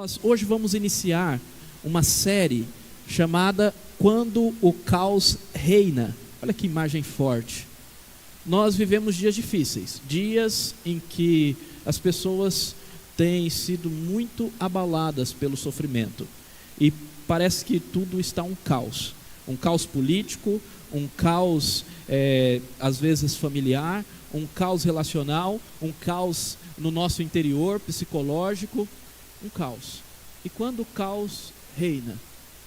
Nós hoje vamos iniciar uma série chamada Quando o Caos Reina. Olha que imagem forte. Nós vivemos dias difíceis, dias em que as pessoas têm sido muito abaladas pelo sofrimento. E parece que tudo está um caos político, um caos às vezes familiar, um caos relacional, um caos no nosso interior psicológico, um caos. E quando o caos reina,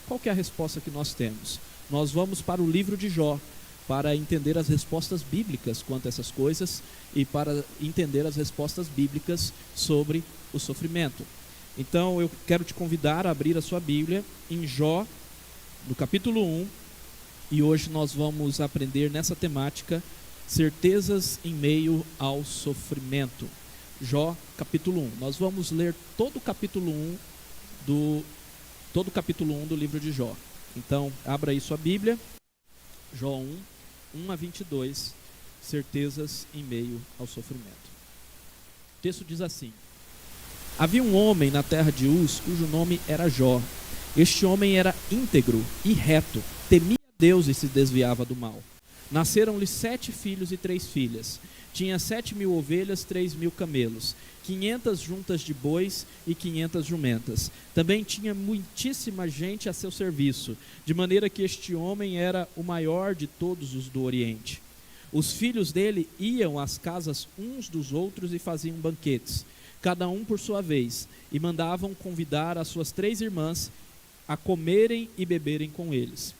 qual que é a resposta que nós temos? Nós vamos para o livro de Jó, para entender as respostas bíblicas quanto a essas coisas e para entender as respostas bíblicas sobre o sofrimento. Então eu quero te convidar a abrir a sua Bíblia em Jó, no capítulo 1, e hoje nós vamos aprender nessa temática, certezas em meio ao sofrimento. Jó, capítulo 1. Nós vamos ler todo o capítulo 1 do livro de Jó. Então, abra aí sua Bíblia. Jó 1 a 22, certezas em meio ao sofrimento. O texto diz assim: Havia um homem na terra de Uz, cujo nome era Jó. Este homem era íntegro e reto, temia Deus e se desviava do mal. Nasceram-lhe 7 filhos e 3 filhas. Tinha 7.000 ovelhas, 3.000 camelos, 500 juntas de bois e 500 jumentas. Também tinha muitíssima gente a seu serviço, de maneira que este homem era o maior de todos os do Oriente. Os filhos dele iam às casas uns dos outros e faziam banquetes, cada um por sua vez, e mandavam convidar as suas 3 irmãs a comerem e beberem com eles.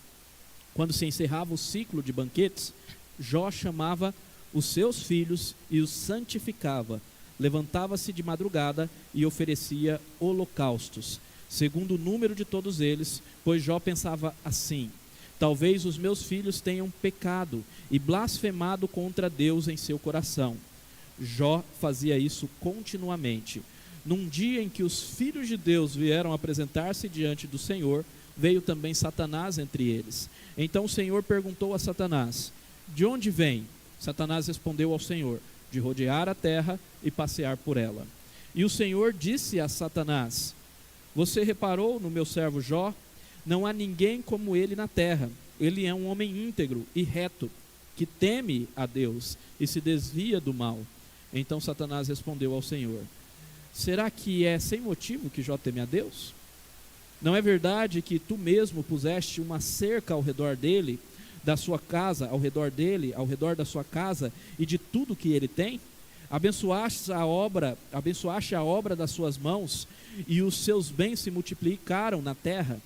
Quando se encerrava o ciclo de banquetes, Jó chamava os seus filhos e os santificava. Levantava-se de madrugada e oferecia holocaustos, segundo o número de todos eles, pois Jó pensava assim: talvez os meus filhos tenham pecado e blasfemado contra Deus em seu coração. Jó fazia isso continuamente. Num dia em que os filhos de Deus vieram apresentar-se diante do Senhor, veio também Satanás entre eles. Então o Senhor perguntou a Satanás: de onde vem? Satanás respondeu ao Senhor: de rodear a terra e passear por ela. E o Senhor disse a Satanás: você reparou no meu servo Jó? Não há ninguém como ele na terra. Ele é um homem íntegro e reto, que teme a Deus e se desvia do mal. Então Satanás respondeu ao Senhor: será que é sem motivo que Jó teme a Deus? Não é verdade que tu mesmo puseste uma cerca ao redor dele, da sua casa, ao redor dele, ao redor da sua casa e de tudo que ele tem? Abençoaste a obra das suas mãos, e os seus bens se multiplicaram na terra.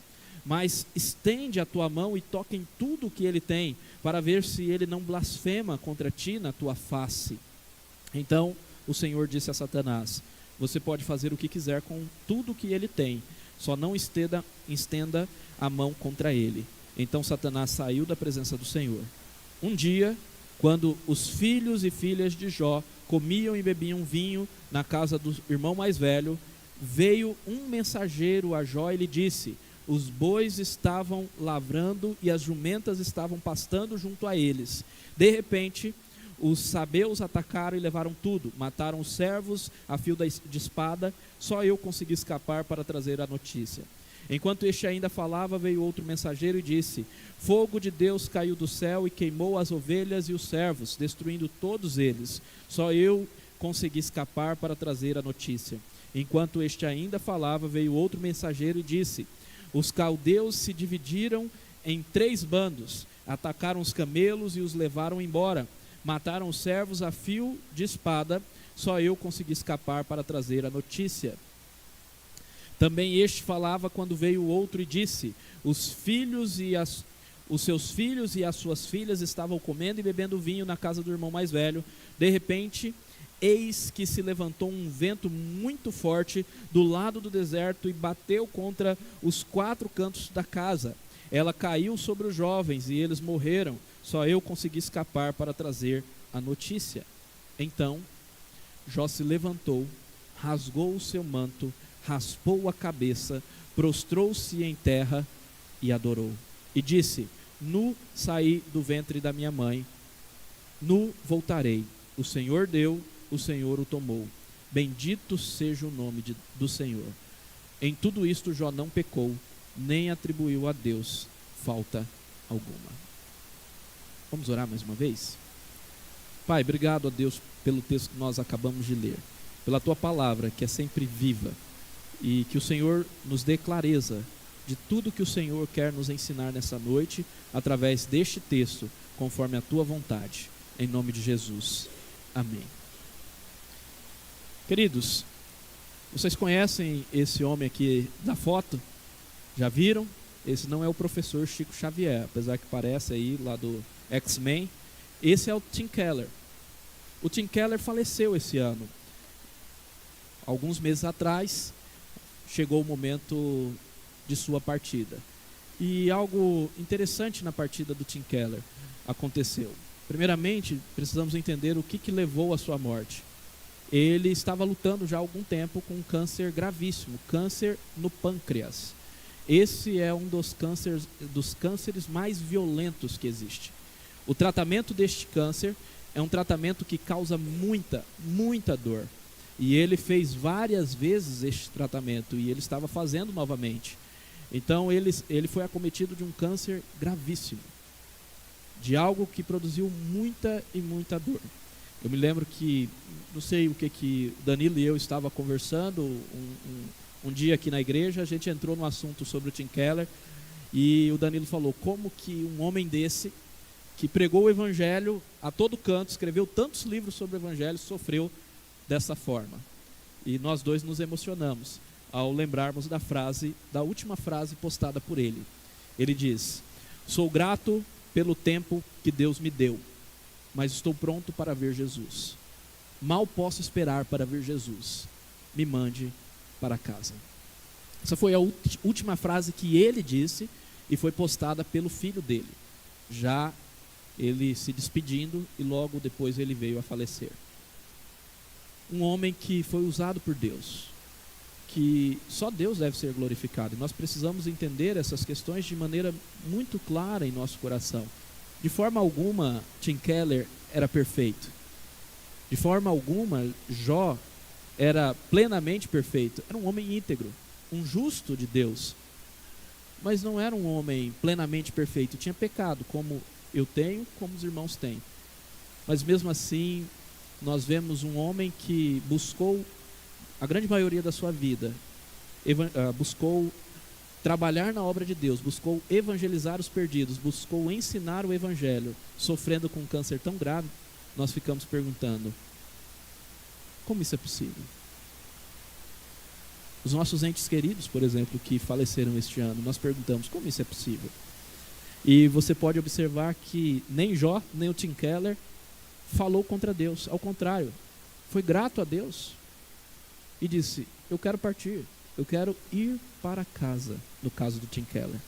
Mas estende a tua mão e toca em tudo o que ele tem, para ver se ele não blasfema contra ti na tua face. Então o Senhor disse a Satanás: você pode fazer o que quiser com tudo o que ele tem, só não estenda a mão contra ele. Então Satanás saiu da presença do Senhor. Um dia, quando os filhos e filhas de Jó comiam e bebiam vinho na casa do irmão mais velho, veio um mensageiro a Jó e lhe disse: os bois estavam lavrando e as jumentas estavam pastando junto a eles. De repente, os sabeus atacaram e levaram tudo, mataram os servos a fio de espada. Só eu consegui escapar para trazer a notícia. Enquanto este ainda falava, veio outro mensageiro e disse: fogo de Deus caiu do céu e queimou as ovelhas e os servos, destruindo todos eles. Só eu consegui escapar para trazer a notícia. Enquanto este ainda falava, veio outro mensageiro e disse: os caldeus se dividiram em 3 bandos, atacaram os camelos e os levaram embora. Mataram os servos a fio de espada. Só eu consegui escapar para trazer a notícia. Também este falava quando veio o outro e disse: os seus filhos e as suas filhas estavam comendo e bebendo vinho na casa do irmão mais velho. De repente, eis que se levantou um vento muito forte do lado do deserto e bateu contra os 4 cantos da casa. Ela caiu sobre os jovens e eles morreram. Só eu consegui escapar para trazer a notícia. Então Jó se levantou, rasgou o seu manto, raspou a cabeça, prostrou-se em terra e adorou. E disse: nu saí do ventre da minha mãe, nu voltarei. O Senhor deu, o Senhor o tomou. Bendito seja o nome do Senhor. Em tudo isto Jó não pecou, nem atribuiu a Deus falta alguma. Vamos orar mais uma vez? Pai, obrigado a Deus pelo texto que nós acabamos de ler, pela tua palavra que é sempre viva, e que o Senhor nos dê clareza de tudo que o Senhor quer nos ensinar nessa noite, através deste texto, conforme a tua vontade, em nome de Jesus. Amém. Queridos, vocês conhecem esse homem aqui da foto? Já viram? Esse não é o professor Chico Xavier, apesar que parece aí lá do X-Men. Esse é o Tim Keller. O Tim Keller faleceu esse ano. Alguns meses atrás, chegou o momento de sua partida. E algo interessante na partida do Tim Keller aconteceu. Primeiramente, precisamos entender o que levou à sua morte. Ele estava lutando já há algum tempo com um câncer gravíssimo, câncer no pâncreas. Esse é um dos cânceres mais violentos que existe. O tratamento deste câncer é um tratamento que causa muita dor. E ele fez várias vezes este tratamento e ele estava fazendo novamente. Então ele foi acometido de um câncer gravíssimo, de algo que produziu muita dor. Eu me lembro que, não sei o que Danilo e eu estava conversando, um dia aqui na igreja, a gente entrou no assunto sobre o Tim Keller, e o Danilo falou como que um homem desse, que pregou o evangelho a todo canto, escreveu tantos livros sobre o evangelho, sofreu dessa forma. E nós dois nos emocionamos ao lembrarmos da última frase postada por ele. Ele diz: sou grato pelo tempo que Deus me deu, mas estou pronto para ver Jesus. Mal posso esperar para ver Jesus. Me mande para casa. Essa foi a última frase que ele disse e foi postada pelo filho dele, já ele se despedindo, e logo depois ele veio a falecer. Um homem que foi usado por Deus, que só Deus deve ser glorificado, e nós precisamos entender essas questões de maneira muito clara em nosso coração. De forma alguma Tim Keller era perfeito, de forma alguma Jó era plenamente perfeito. Era um homem íntegro, um justo de Deus, mas não era um homem plenamente perfeito. Tinha pecado, como eu tenho, como os irmãos têm. Mas mesmo assim, nós vemos um homem que buscou, a grande maioria da sua vida, buscou trabalhar na obra de Deus, buscou evangelizar os perdidos, buscou ensinar o evangelho, sofrendo com um câncer tão grave. Nós ficamos perguntando: como isso é possível? Os nossos entes queridos, por exemplo, que faleceram este ano, nós perguntamos: como isso é possível? E você pode observar que nem Jó, nem o Tim Keller falou contra Deus. Ao contrário, foi grato a Deus e disse: eu quero partir, eu quero ir para casa. No caso do Tim Keller,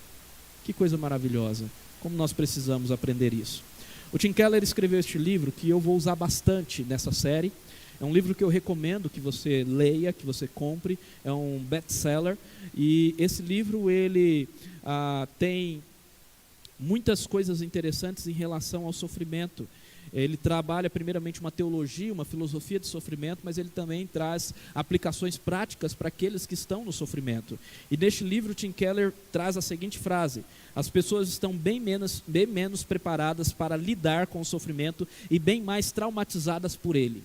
que coisa maravilhosa, como nós precisamos aprender isso. O Tim Keller escreveu este livro que eu vou usar bastante nessa série. É um livro que eu recomendo que você leia, que você compre. É um best-seller, e esse livro ele tem muitas coisas interessantes em relação ao sofrimento. Ele trabalha primeiramente uma teologia, uma filosofia de sofrimento, mas ele também traz aplicações práticas para aqueles que estão no sofrimento. E neste livro Tim Keller traz a seguinte frase: as pessoas estão bem menos preparadas para lidar com o sofrimento e bem mais traumatizadas por ele.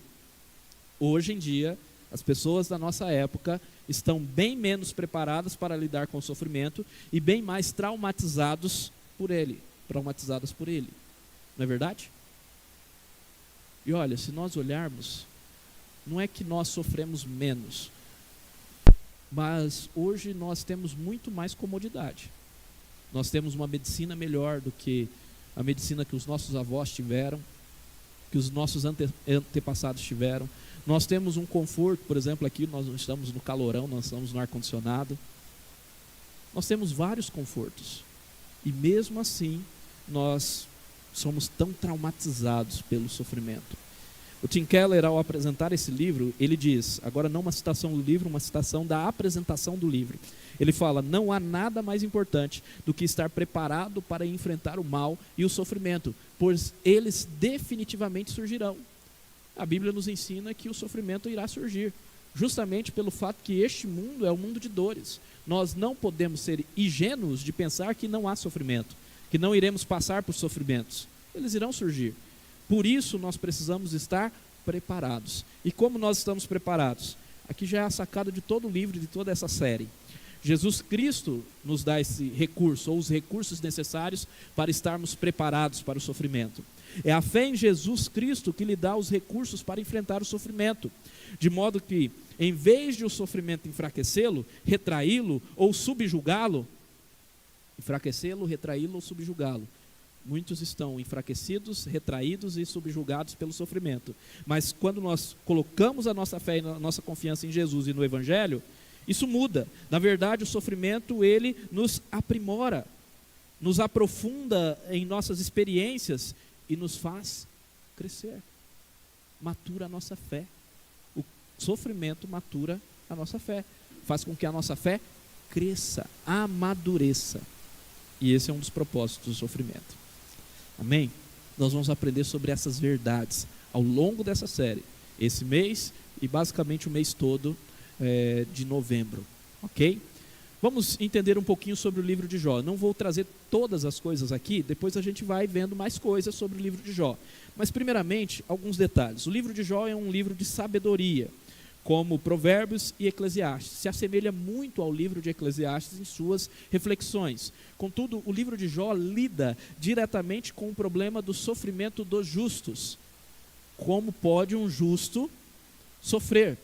Hoje em dia, as pessoas da nossa época estão bem menos preparadas para lidar com o sofrimento e bem mais traumatizadas por ele. Não é verdade? E olha, se nós olharmos, não é que nós sofremos menos, mas hoje nós temos muito mais comodidade. Nós temos uma medicina melhor do que a medicina que os nossos avós tiveram, que os nossos antepassados tiveram. Nós temos um conforto, por exemplo, aqui nós não estamos no calorão, nós estamos no ar-condicionado. Nós temos vários confortos. E mesmo assim, nós somos tão traumatizados pelo sofrimento. O Tim Keller, ao apresentar esse livro, ele diz, agora não uma citação do livro, uma citação da apresentação do livro. Ele fala: não há nada mais importante do que estar preparado para enfrentar o mal e o sofrimento, pois eles definitivamente surgirão. A Bíblia nos ensina que o sofrimento irá surgir. justamente pelo fato que este mundo é um mundo de dores. Nós não podemos ser ingênuos de pensar que não há sofrimento, que não iremos passar por sofrimentos. Eles irão surgir. Por isso nós precisamos estar preparados. E como nós estamos preparados? Aqui já é a sacada de todo o livro, de toda essa série. Jesus Cristo nos dá esse recurso, ou os recursos necessários para estarmos preparados para o sofrimento. É a fé em Jesus Cristo que lhe dá os recursos para enfrentar o sofrimento, de modo que, em vez de o sofrimento enfraquecê-lo, retraí-lo ou subjugá-lo, muitos estão enfraquecidos, retraídos e subjugados pelo sofrimento. Mas quando nós colocamos a nossa fé e a nossa confiança em Jesus e no Evangelho, isso muda. Na verdade, o sofrimento, ele nos aprimora, nos aprofunda em nossas experiências e nos faz crescer. Matura a nossa fé. O sofrimento matura a nossa fé. Faz com que a nossa fé cresça, amadureça. E esse é um dos propósitos do sofrimento. Amém? Nós vamos aprender sobre essas verdades ao longo dessa série. Esse mês e basicamente o mês todo de novembro, ok? Vamos entender um pouquinho sobre o livro de Jó. Não vou trazer todas as coisas aqui, depois a gente vai vendo mais coisas sobre o livro de Jó. Mas primeiramente, alguns detalhes. O livro de Jó é um livro de sabedoria, como Provérbios e Eclesiastes. Se assemelha muito ao livro de Eclesiastes em suas reflexões. Contudo, o livro de Jó lida diretamente com o problema do sofrimento dos justos. Como pode um justo sofrer?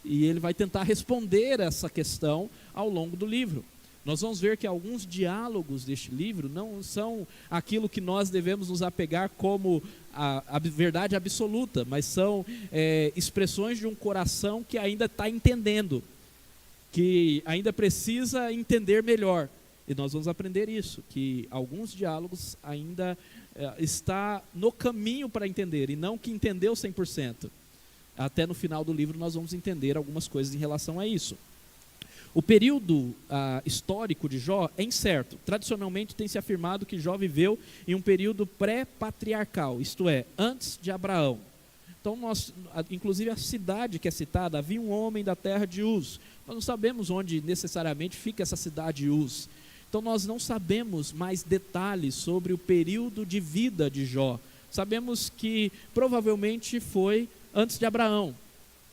E ele vai tentar responder essa questão ao longo do livro. Nós vamos ver que alguns diálogos deste livro não são aquilo que nós devemos nos apegar como a verdade absoluta, mas são expressões de um coração que ainda está entendendo, que ainda precisa entender melhor. E nós vamos aprender isso, que alguns diálogos ainda está no caminho para entender, e não que entendeu 100%. Até no final do livro nós vamos entender algumas coisas em relação a isso. O período histórico de Jó é incerto. Tradicionalmente tem se afirmado que Jó viveu em um período pré-patriarcal, isto é, antes de Abraão. Então, inclusive a cidade que é citada, havia um homem da terra de Uz. Nós não sabemos onde necessariamente fica essa cidade de Uz. Então nós não sabemos mais detalhes sobre o período de vida de Jó. Sabemos que provavelmente foi antes de Abraão,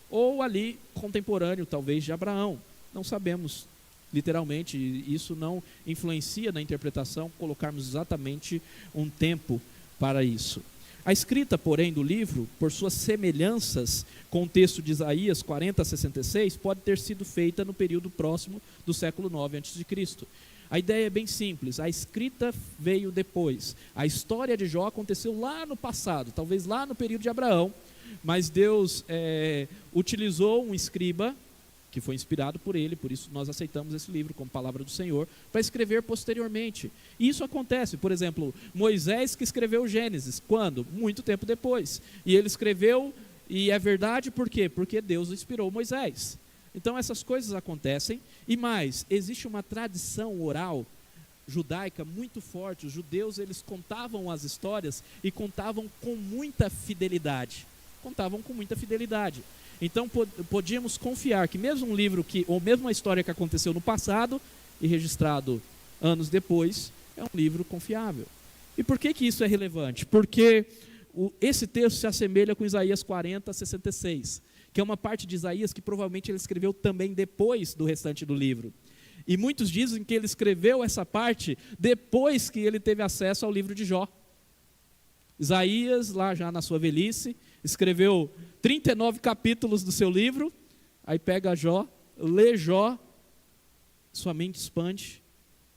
ou ali contemporâneo talvez de Abraão. Não sabemos, literalmente, isso não influencia na interpretação, colocarmos exatamente um tempo para isso. A escrita, porém, do livro, por suas semelhanças com o texto de Isaías 40 a 66, pode ter sido feita no período próximo do século 9 a.C. A ideia é bem simples, a escrita veio depois. A história de Jó aconteceu lá no passado, talvez lá no período de Abraão, mas Deus utilizou um escriba, que foi inspirado por ele, por isso nós aceitamos esse livro como palavra do Senhor, para escrever posteriormente. E isso acontece, por exemplo, Moisés que escreveu o Gênesis, quando? Muito tempo depois. E ele escreveu, e é verdade por quê? Porque Deus inspirou Moisés. Então essas coisas acontecem, e mais, existe uma tradição oral judaica muito forte. Os judeus, eles contavam as histórias e contavam com muita fidelidade. Então podíamos confiar que mesmo um livro ou mesmo uma história que aconteceu no passado e registrado anos depois, é um livro confiável. E por que isso é relevante? Porque esse texto se assemelha com Isaías 40, 66, que é uma parte de Isaías que provavelmente ele escreveu também depois do restante do livro. E muitos dizem que ele escreveu essa parte depois que ele teve acesso ao livro de Jó. Isaías, lá já na sua velhice, escreveu 39 capítulos do seu livro, aí pega Jó, lê Jó, sua mente expande,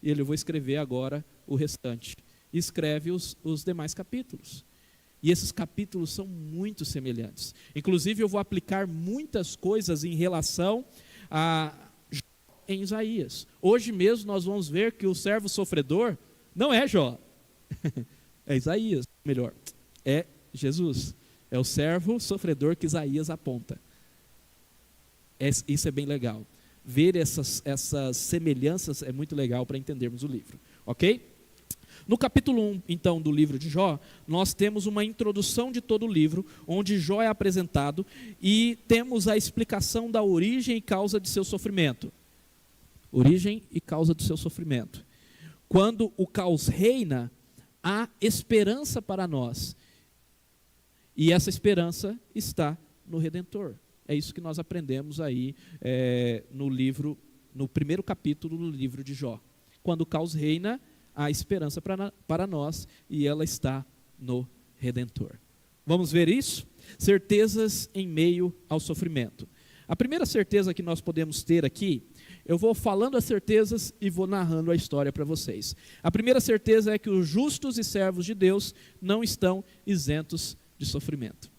e eu vou escrever agora o restante. E escreve os demais capítulos. E esses capítulos são muito semelhantes. Inclusive eu vou aplicar muitas coisas em relação a Jó em Isaías. Hoje mesmo nós vamos ver que o servo sofredor não é Jó, é Isaías, melhor, é Jesus. É o servo sofredor que Isaías aponta. Isso é bem legal. Ver essas semelhanças é muito legal para entendermos o livro. Ok? No capítulo 1, então, do livro de Jó, nós temos uma introdução de todo o livro, onde Jó é apresentado e temos a explicação da origem e causa de seu sofrimento. Origem e causa do seu sofrimento. Quando o caos reina, há esperança para nós. E essa esperança está no Redentor. É isso que nós aprendemos aí no primeiro capítulo do livro de Jó. Quando o caos reina, há esperança para nós e ela está no Redentor. Vamos ver isso? Certezas em meio ao sofrimento. A primeira certeza que nós podemos ter aqui, eu vou falando as certezas e vou narrando a história para vocês. A primeira certeza é que os justos e servos de Deus não estão isentos de sofrimento.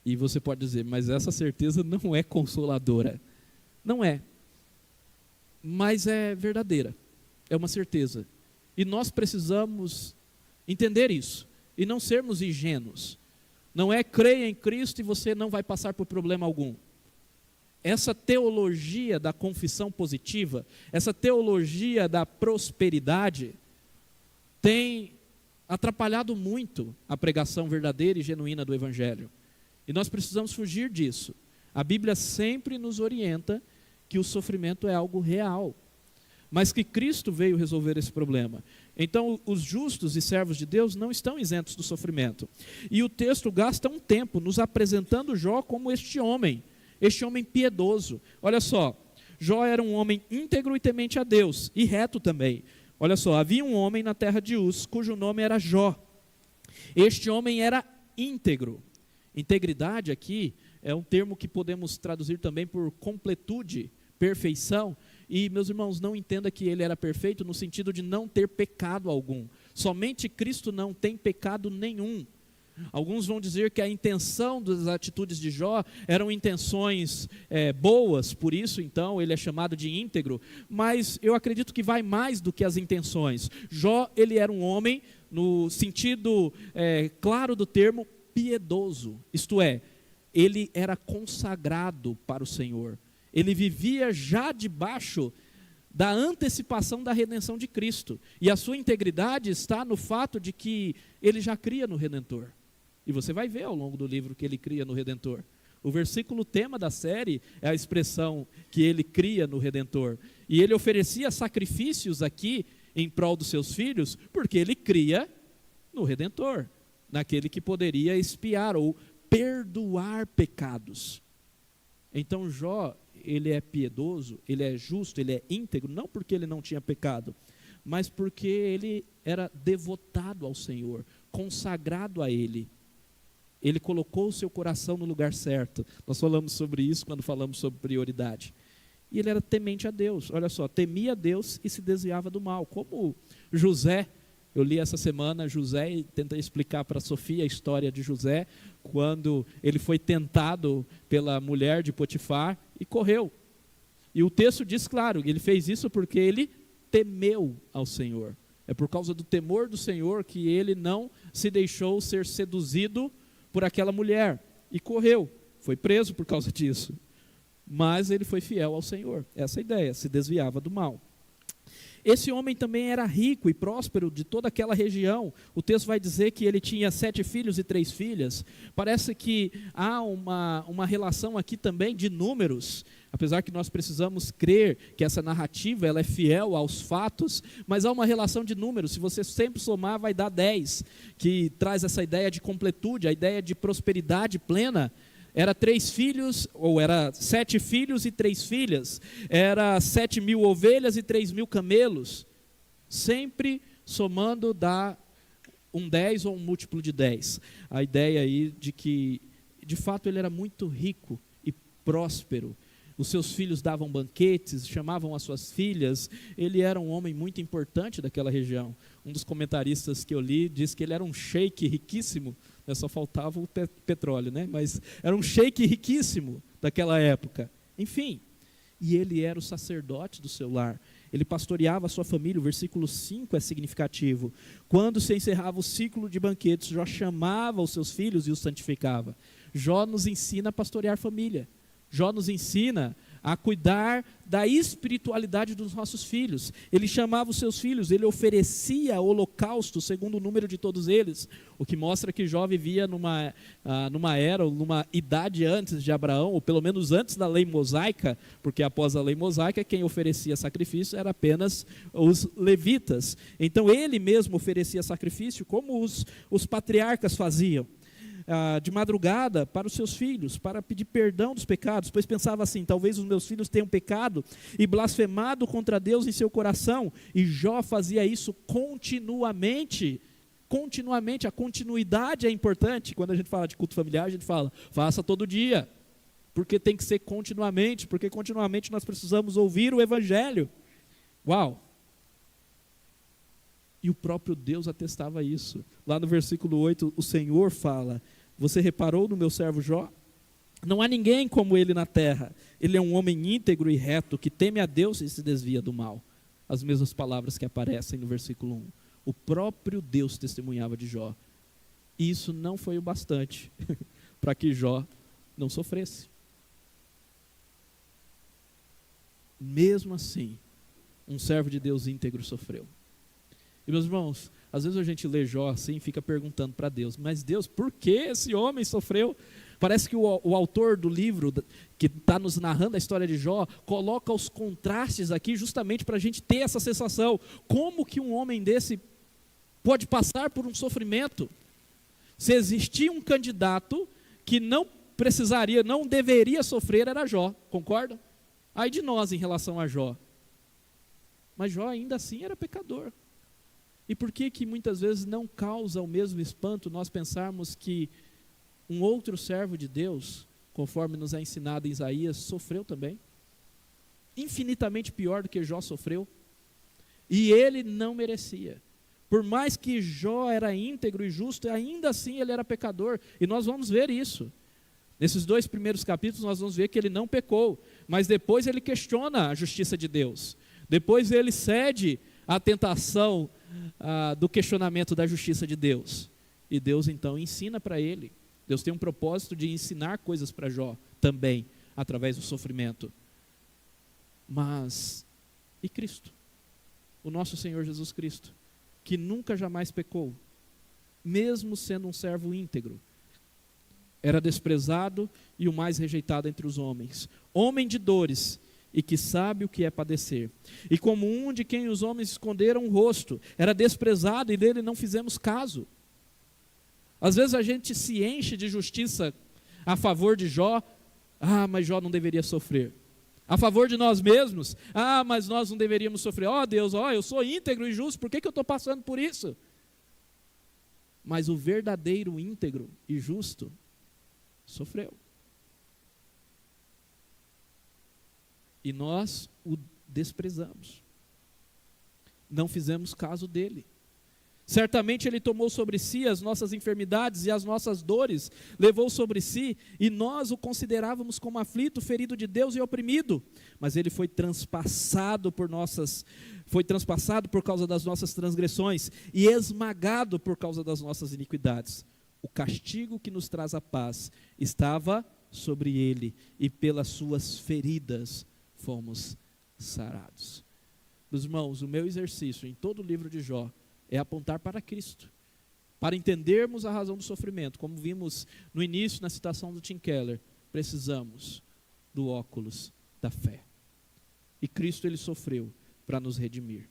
E você pode dizer, mas essa certeza não é consoladora. Não é. Mas é verdadeira. É uma certeza. E nós precisamos entender isso. E não sermos ingênuos. Não é creia em Cristo e você não vai passar por problema algum. Essa teologia da confissão positiva, essa teologia da prosperidade, tem atrapalhado muito a pregação verdadeira e genuína do Evangelho. E nós precisamos fugir disso. A Bíblia sempre nos orienta que o sofrimento é algo real, mas que Cristo veio resolver esse problema. Então, os justos e servos de Deus não estão isentos do sofrimento. E o texto gasta um tempo nos apresentando Jó como este homem piedoso. Olha só, Jó era um homem íntegro e temente a Deus, e reto também. Olha só, havia um homem na terra de Uz, cujo nome era Jó. Este homem era íntegro. Integridade aqui é um termo que podemos traduzir também por completude, perfeição. E, meus irmãos, não entenda que ele era perfeito no sentido de não ter pecado algum. Somente Cristo não tem pecado nenhum. Alguns vão dizer que a intenção das atitudes de Jó eram intenções boas, por isso então ele é chamado de íntegro, mas eu acredito que vai mais do que as intenções. Jó, ele era um homem, no sentido claro do termo, piedoso, isto é, ele era consagrado para o Senhor, ele vivia já debaixo da antecipação da redenção de Cristo, e a sua integridade está no fato de que ele já cria no Redentor. E você vai ver ao longo do livro que ele cria no Redentor. O versículo tema da série é a expressão que ele cria no Redentor. E ele oferecia sacrifícios aqui em prol dos seus filhos, porque ele cria no Redentor, naquele que poderia expiar ou perdoar pecados. Então Jó, ele é piedoso, ele é justo, ele é íntegro, não porque ele não tinha pecado, mas porque ele era devotado ao Senhor, consagrado a Ele. Ele colocou o seu coração no lugar certo. Nós falamos sobre isso quando falamos sobre prioridade. E ele era temente a Deus. Olha só, temia a Deus e se desviava do mal. Como José, eu li essa semana José e tentei explicar para a Sofia a história de José, quando ele foi tentado pela mulher de Potifar e correu. E o texto diz claro, ele fez isso porque ele temeu ao Senhor. É por causa do temor do Senhor que ele não se deixou ser seduzido por aquela mulher e correu, foi preso por causa disso, mas ele foi fiel ao Senhor, essa é a ideia, se desviava do mal. Esse homem também era rico e próspero de toda aquela região. O texto vai dizer que ele tinha 7 filhos e 3 filhas. Parece que há uma relação aqui também de números, apesar que nós precisamos crer que essa narrativa ela é fiel aos fatos, mas há uma relação de números. Se você sempre somar, vai dar 10, que traz essa ideia de completude, a ideia de prosperidade plena. Era 3 filhos, ou era 7 filhos e 3 filhas, era 7.000 ovelhas e 3.000 camelos, sempre somando dá um 10 ou um múltiplo de 10. A ideia aí de que, de fato, ele era muito rico e próspero. Os seus filhos davam banquetes, chamavam as suas filhas, ele era um homem muito importante daquela região. Um dos comentaristas que eu li diz que ele era um sheik riquíssimo, só faltava o petróleo, né? Mas era um sheik riquíssimo daquela época. Enfim, e ele era o sacerdote do seu lar. Ele pastoreava a sua família, o versículo 5 é significativo. Quando se encerrava o ciclo de banquetes, Jó chamava os seus filhos e os santificava. Jó nos ensina a pastorear família. Jó nos ensina a cuidar da espiritualidade dos nossos filhos. Ele chamava os seus filhos, ele oferecia holocausto segundo o número de todos eles, o que mostra que Jó vivia numa era, ou numa idade antes de Abraão, ou pelo menos antes da lei mosaica, porque após a lei mosaica quem oferecia sacrifício era apenas os levitas. Então ele mesmo oferecia sacrifício, como os patriarcas faziam. De madrugada para os seus filhos, para pedir perdão dos pecados, pois pensava assim: talvez os meus filhos tenham pecado e blasfemado contra Deus em seu coração. E Jó fazia isso continuamente. A continuidade é importante. Quando a gente fala de culto familiar, a gente fala, faça todo dia, porque tem que ser continuamente, porque continuamente nós precisamos ouvir o Evangelho. Uau! E o próprio Deus atestava isso. Lá no versículo 8, o Senhor fala: você reparou no meu servo Jó? Não há ninguém como ele na terra. Ele é um homem íntegro e reto, que teme a Deus e se desvia do mal. As mesmas palavras que aparecem no versículo 1. O próprio Deus testemunhava de Jó. E isso não foi o bastante para que Jó não sofresse. Mesmo assim, um servo de Deus íntegro sofreu. E meus irmãos, às vezes a gente lê Jó assim e fica perguntando para Deus: mas Deus, por que esse homem sofreu? Parece que o autor do livro, que está nos narrando a história de Jó, coloca os contrastes aqui justamente para a gente ter essa sensação. Como que um homem desse pode passar por um sofrimento? Se existia um candidato que não precisaria, não deveria sofrer, era Jó, concorda? Ai de nós em relação a Jó. Mas Jó ainda assim era pecador. E por que muitas vezes não causa o mesmo espanto nós pensarmos que um outro servo de Deus, conforme nos é ensinado em Isaías, sofreu também? Infinitamente pior do que Jó sofreu. E ele não merecia. Por mais que Jó era íntegro e justo, ainda assim ele era pecador. E nós vamos ver isso. Nesses 2 primeiros capítulos nós vamos ver que ele não pecou. Mas depois ele questiona a justiça de Deus. Depois ele cede à tentação do questionamento da justiça de Deus. E Deus então ensina para ele. Deus tem um propósito de ensinar coisas para Jó também, através do sofrimento. Mas, e Cristo? O nosso Senhor Jesus Cristo, que nunca jamais pecou, mesmo sendo um servo íntegro, era desprezado e o mais rejeitado entre os homens, homem de dores, e que sabe o que é padecer. E como um de quem os homens esconderam o rosto, era desprezado e dele não fizemos caso. Às vezes a gente se enche de justiça a favor de Jó. Mas Jó não deveria sofrer. A favor de nós mesmos. Mas nós não deveríamos sofrer. Deus, eu sou íntegro e justo, por que eu estou passando por isso? Mas o verdadeiro íntegro e justo sofreu. E nós o desprezamos. Não fizemos caso dele. Certamente ele tomou sobre si as nossas enfermidades e as nossas dores, levou sobre si, e nós o considerávamos como aflito, ferido de Deus e oprimido. Mas ele foi transpassado por causa das nossas transgressões e esmagado por causa das nossas iniquidades. O castigo que nos traz a paz estava sobre ele, e pelas suas feridas fomos sarados. Meus irmãos, o meu exercício em todo o livro de Jó é apontar para Cristo, para entendermos a razão do sofrimento. Como vimos no início na citação do Tim Keller, precisamos do óculos da fé. E Cristo, ele sofreu para nos redimir.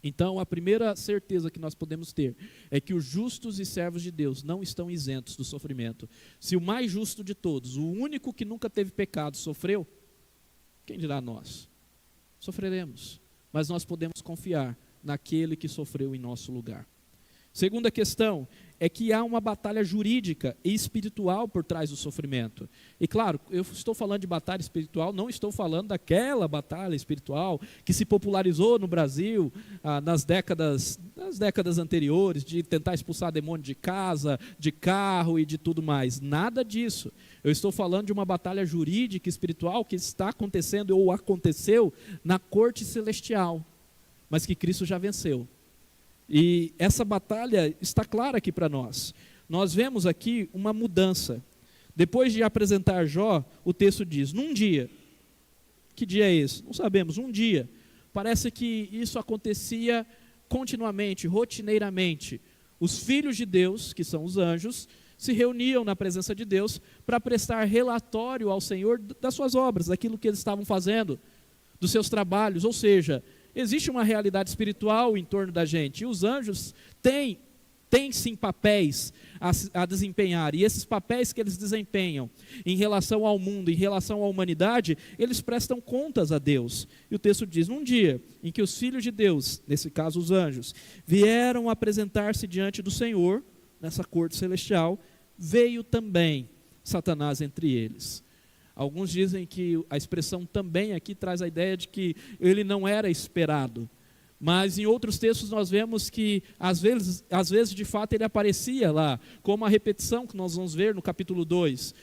Então, a primeira certeza que nós podemos ter é que os justos e servos de Deus não estão isentos do sofrimento. Se o mais justo de todos, o único que nunca teve pecado, sofreu, quem dirá nós? Sofreremos, mas nós podemos confiar naquele que sofreu em nosso lugar. Segunda questão é que há uma batalha jurídica e espiritual por trás do sofrimento. E claro, eu estou falando de batalha espiritual, não estou falando daquela batalha espiritual que se popularizou no Brasil nas décadas anteriores, de tentar expulsar demônio de casa, de carro e de tudo mais. Nada disso. Eu estou falando de uma batalha jurídica e espiritual que está acontecendo ou aconteceu na corte celestial, mas que Cristo já venceu. E essa batalha está clara aqui para nós. Nós vemos aqui uma mudança. Depois de apresentar Jó, o texto diz: num dia, Que dia é esse? Não sabemos, um dia. Parece que isso acontecia continuamente, rotineiramente. Os filhos de Deus, que são os anjos, se reuniam na presença de Deus para prestar relatório ao Senhor das suas obras, daquilo que eles estavam fazendo, dos seus trabalhos. Ou seja, existe uma realidade espiritual em torno da gente, e os anjos têm sim papéis a desempenhar, e esses papéis que eles desempenham em relação ao mundo, em relação à humanidade, eles prestam contas a Deus. E o texto diz: num dia em que os filhos de Deus, nesse caso os anjos, vieram apresentar-se diante do Senhor, nessa corte celestial, veio também Satanás entre eles. Alguns dizem que a expressão também aqui traz a ideia de que ele não era esperado. Mas em outros textos nós vemos que às vezes de fato ele aparecia lá, como a repetição que nós vamos ver no capítulo 2.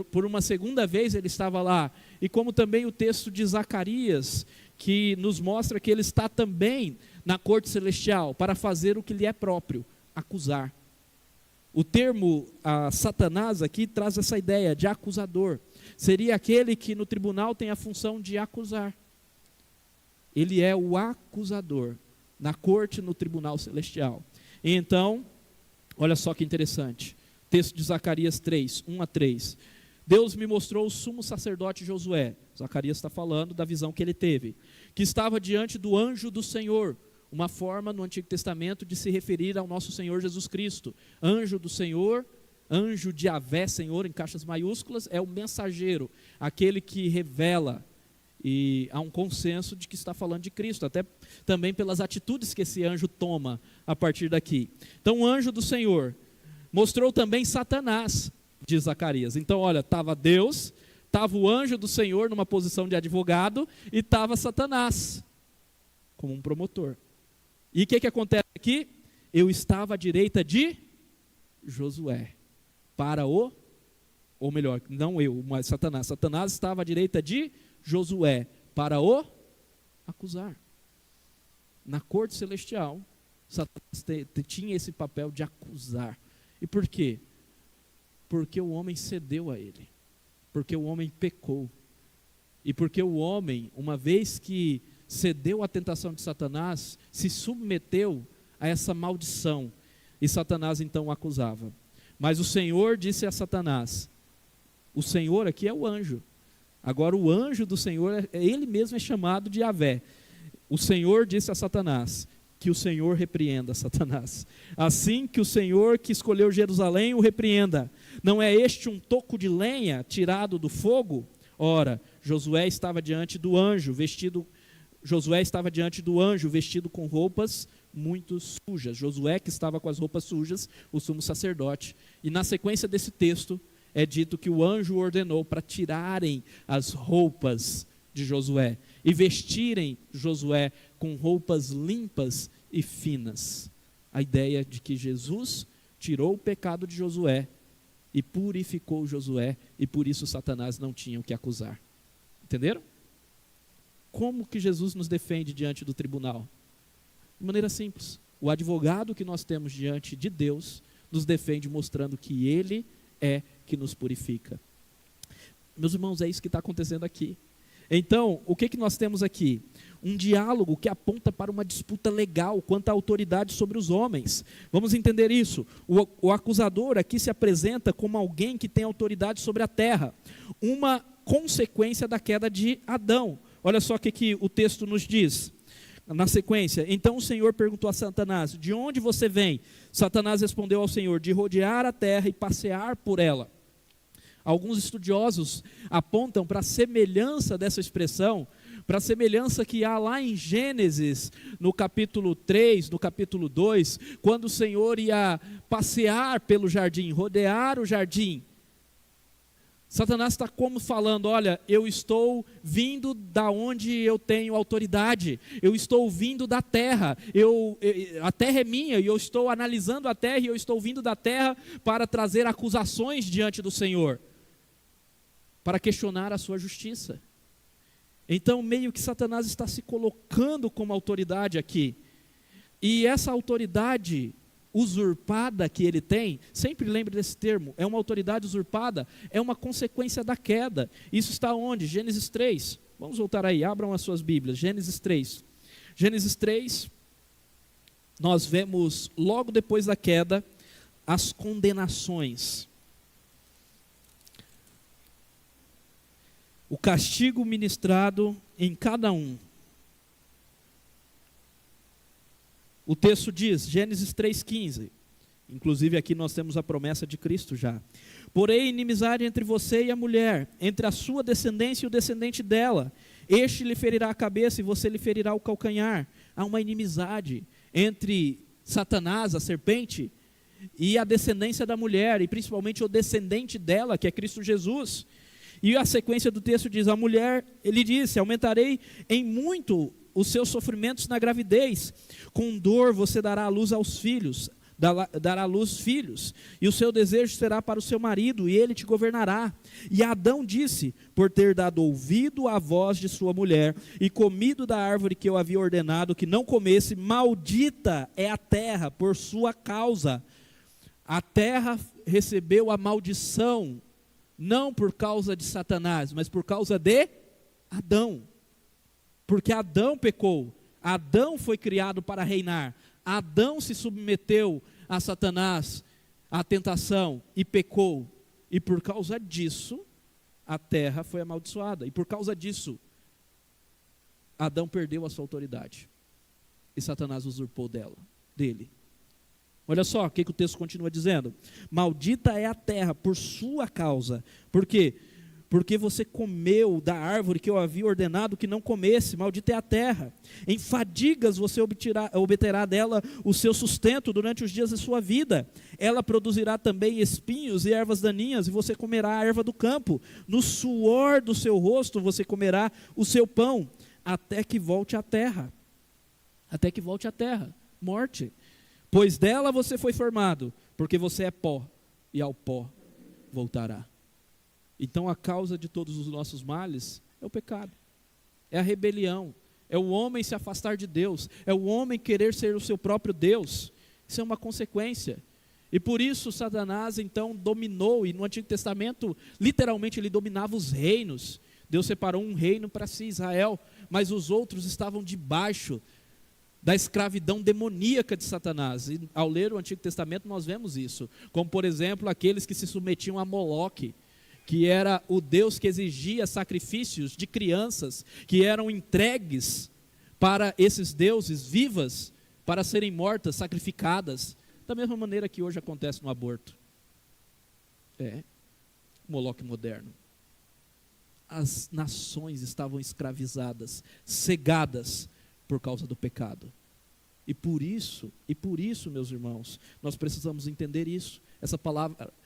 Por uma segunda vez ele estava lá. E como também o texto de Zacarias, que nos mostra que ele está também na corte celestial para fazer o que lhe é próprio, acusar. O termo Satanás aqui traz essa ideia de acusador. Seria aquele que no tribunal tem a função de acusar. Ele é o acusador na corte, no tribunal celestial. E então, olha só que interessante. Texto de Zacarias 3, 1-3. Deus me mostrou o sumo sacerdote Josué. Zacarias está falando da visão que ele teve. Que estava diante do anjo do Senhor. Uma forma no Antigo Testamento de se referir ao nosso Senhor Jesus Cristo. Anjo do Senhor, anjo de Yahvé, Senhor, em caixas maiúsculas, é o mensageiro. Aquele que revela. E há um consenso de que está falando de Cristo, até também pelas atitudes que esse anjo toma a partir daqui. Então o anjo do Senhor mostrou também Satanás, diz Zacarias. Então olha, estava Deus, estava o anjo do Senhor numa posição de advogado e estava Satanás como um promotor. E o que acontece aqui? Eu estava à direita de Josué, ou melhor, não eu, mas Satanás. Satanás estava à direita de Josué para o acusar. Na corte celestial, Satanás tinha esse papel de acusar. E por quê? Porque o homem cedeu a ele. Porque o homem pecou. E porque o homem, uma vez que cedeu à tentação de Satanás, se submeteu a essa maldição. E Satanás então o acusava. Mas o Senhor disse a Satanás, o Senhor aqui é o anjo. Agora o anjo do Senhor, ele mesmo é chamado de Yahvé. O Senhor disse a Satanás, que o Senhor repreenda Satanás. Assim que o Senhor que escolheu Jerusalém o repreenda. Não é este um toco de lenha tirado do fogo? Ora, Josué estava diante do anjo vestido com roupas muito sujas. Josué que estava com as roupas sujas, o sumo sacerdote. E na sequência desse texto, é dito que o anjo ordenou para tirarem as roupas de Josué e vestirem Josué com roupas limpas e finas. A ideia de que Jesus tirou o pecado de Josué e purificou Josué, e por isso Satanás não tinha o que acusar. Entenderam? Como que Jesus nos defende diante do tribunal? De maneira simples. O advogado que nós temos diante de Deus nos defende mostrando que Ele é que nos purifica. Meus irmãos, é isso que está acontecendo aqui. Então, o que nós temos aqui? Um diálogo que aponta para uma disputa legal quanto à autoridade sobre os homens. Vamos entender isso. O acusador aqui se apresenta como alguém que tem autoridade sobre a terra. Uma consequência da queda de Adão. Olha só o que o texto nos diz. Na sequência, então o Senhor perguntou a Satanás, de onde você vem? Satanás respondeu ao Senhor, de rodear a terra e passear por ela. Alguns estudiosos apontam para a semelhança dessa expressão, para a semelhança que há lá em Gênesis, no capítulo 3, no capítulo 2, quando o Senhor ia passear pelo jardim, rodear o jardim. Satanás está como falando, olha, eu estou vindo da onde eu tenho autoridade, eu estou vindo da terra, a terra é minha e eu estou analisando a terra e eu estou vindo da terra para trazer acusações diante do Senhor, para questionar a sua justiça. Então meio que Satanás está se colocando como autoridade aqui, e essa autoridade usurpada que ele tem, sempre lembre desse termo, é uma autoridade usurpada, é uma consequência da queda. Isso está onde? Gênesis 3, Vamos voltar aí, abram as suas Bíblias, Gênesis 3. Gênesis 3, nós vemos logo depois da queda, as condenações. O castigo ministrado em cada um. O texto diz, Gênesis 3,15, inclusive aqui nós temos a promessa de Cristo já. Porém, inimizade entre você e a mulher, entre a sua descendência e o descendente dela. Este lhe ferirá a cabeça e você lhe ferirá o calcanhar. Há uma inimizade entre Satanás, a serpente, e a descendência da mulher, e principalmente o descendente dela, que é Cristo Jesus. E a sequência do texto diz, a mulher, ele disse, aumentarei em muito os seus sofrimentos na gravidez, com dor você dará à luz aos filhos, dará à luz filhos, e o seu desejo será para o seu marido, e ele te governará. E Adão disse, por ter dado ouvido à voz de sua mulher, e comido da árvore que eu havia ordenado que não comesse, maldita é a terra por sua causa. A terra recebeu a maldição, não por causa de Satanás, mas por causa de Adão. Porque Adão pecou, Adão foi criado para reinar, Adão se submeteu a Satanás, à tentação, e pecou. E por causa disso, a terra foi amaldiçoada. E por causa disso, Adão perdeu a sua autoridade. E Satanás usurpou dele. Olha só o que o texto continua dizendo. Maldita é a terra por sua causa. Por quê? Porque você comeu da árvore que eu havia ordenado que não comesse, maldita é a terra. Em fadigas você obterá dela o seu sustento durante os dias da sua vida. Ela produzirá também espinhos e ervas daninhas, e você comerá a erva do campo. No suor do seu rosto você comerá o seu pão, até que volte à terra. Até que volte à terra, morte. Pois dela você foi formado, porque você é pó, e ao pó voltará. Então a causa de todos os nossos males é o pecado, é a rebelião, é o homem se afastar de Deus, é o homem querer ser o seu próprio Deus. Isso é uma consequência. E por isso Satanás então dominou, e no Antigo Testamento literalmente ele dominava os reinos. Deus separou um reino para si, Israel, mas os outros estavam debaixo da escravidão demoníaca de Satanás. E ao ler o Antigo Testamento nós vemos isso, como por exemplo aqueles que se submetiam a Moloque, que era o Deus que exigia sacrifícios de crianças, que eram entregues para esses deuses vivas, para serem mortas, sacrificadas, da mesma maneira que hoje acontece no aborto. Moloque moderno. As nações estavam escravizadas, cegadas por causa do pecado. E por isso, meus irmãos, nós precisamos entender isso.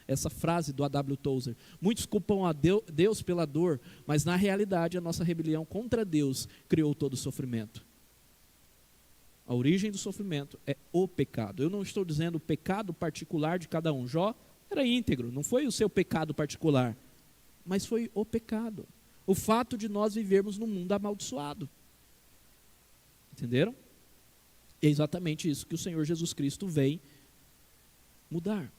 Essa frase do A.W. Tozer. Muitos culpam a Deus pela dor, mas na realidade a nossa rebelião contra Deus criou todo o sofrimento. A origem do sofrimento é o pecado. Eu não estou dizendo o pecado particular de cada um. Jó era íntegro, não foi o seu pecado particular, mas foi o pecado. O fato de nós vivermos num mundo amaldiçoado. Entenderam? É exatamente isso que o Senhor Jesus Cristo vem mudar,